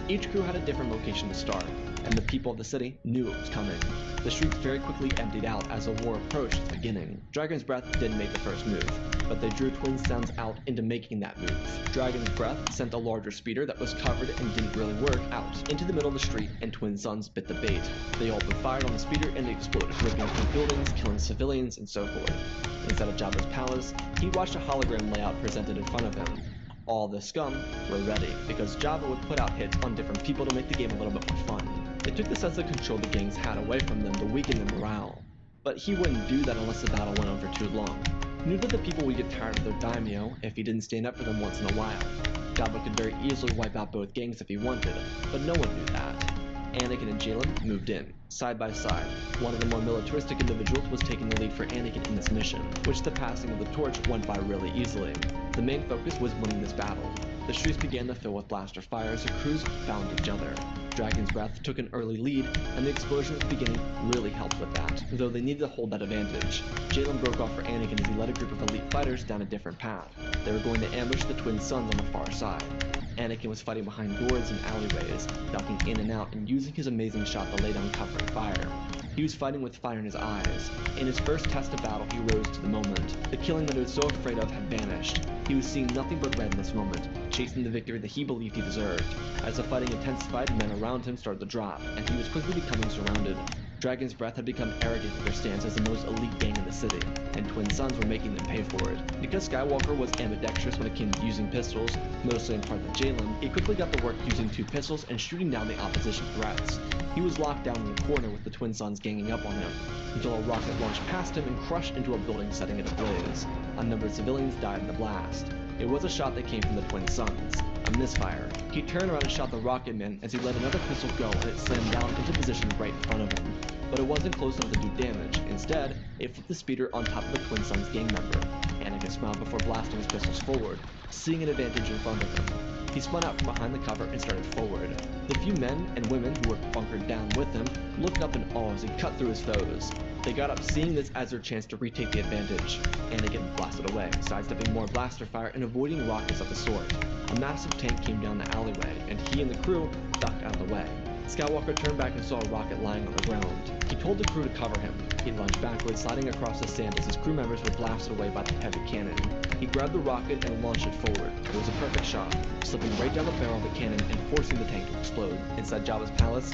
Each crew had a different location to start, and the people of the city knew it was coming. The streets very quickly emptied out as the war approached its beginning. Dragon's Breath didn't make the first move, but they drew Twin Suns out into making that move. Dragon's Breath sent a larger speeder that was covered and didn't really work out into the middle of the street, and Twin Suns bit the bait. They all but fired on the speeder and it exploded, ripping through buildings, killing civilians, and so forth. Inside of Jabba's palace, he watched a hologram layout presented in front of him. All the scum were ready, because Jabba would put out hits on different people to make the game a little bit more fun. They took the sense of control the gangs had away from them to weaken their morale. But he wouldn't do that unless the battle went on for too long. He knew that the people would get tired of their daimyo if he didn't stand up for them once in a while. Jabba could very easily wipe out both gangs if he wanted, but no one knew that. Anakin and Jalen moved in, side by side. One of the more militaristic individuals was taking the lead for Anakin in this mission, which the passing of the torch went by really easily. The main focus was winning this battle. The streets began to fill with blaster fire as the crews found each other. Dragon's Breath took an early lead, and the explosion at the beginning really helped with that, though they needed to hold that advantage. Jalen broke off for Anakin as he led a group of elite fighters down a different path. They were going to ambush the Twin Suns on the far side. Anakin was fighting behind doors and alleyways, ducking in and out and using his amazing shot to lay down cover and fire. He was fighting with fire in his eyes. In his first test of battle, he rose to the moment. The killing that he was so afraid of had vanished. He was seeing nothing but red in this moment, chasing the victory that he believed he deserved. As the fighting intensified, men around him started to drop, and he was quickly becoming surrounded. Dragon's Breath had become arrogant with their stance as the most elite gang in the city, and Twin Suns were making them pay for it. Because Skywalker was ambidextrous when it came to using pistols, mostly in part with Jalen, he quickly got to work using two pistols and shooting down the opposition threats. He was locked down in the corner with the Twin Suns ganging up on him, until a rocket launched past him and crushed into a building, setting it ablaze. A number of civilians died in the blast. It was a shot that came from the Twin Suns, a misfire. He turned around and shot the rocket man as he let another pistol go and it slammed down into position right in front of him. But it wasn't close enough to do damage. Instead, it flipped the speeder on top of the Twin Suns gang member. Anakin smiled before blasting his pistols forward, seeing an advantage in front of him. He spun out from behind the cover and started forward. The few men and women who were bunkered down with him looked up in awe as he cut through his foes. They got up seeing this as their chance to retake the advantage. Anakin blasted away, sidestepping more blaster fire and avoiding rockets of the sort. A massive tank came down the alleyway, and he and the crew ducked out of the way. Skywalker turned back and saw a rocket lying on the ground. He told the crew to cover him. He lunged backwards, sliding across the sand as his crew members were blasted away by the heavy cannon. He grabbed the rocket and launched it forward. It was a perfect shot, slipping right down the barrel of the cannon and forcing the tank to explode. Inside Jabba's palace,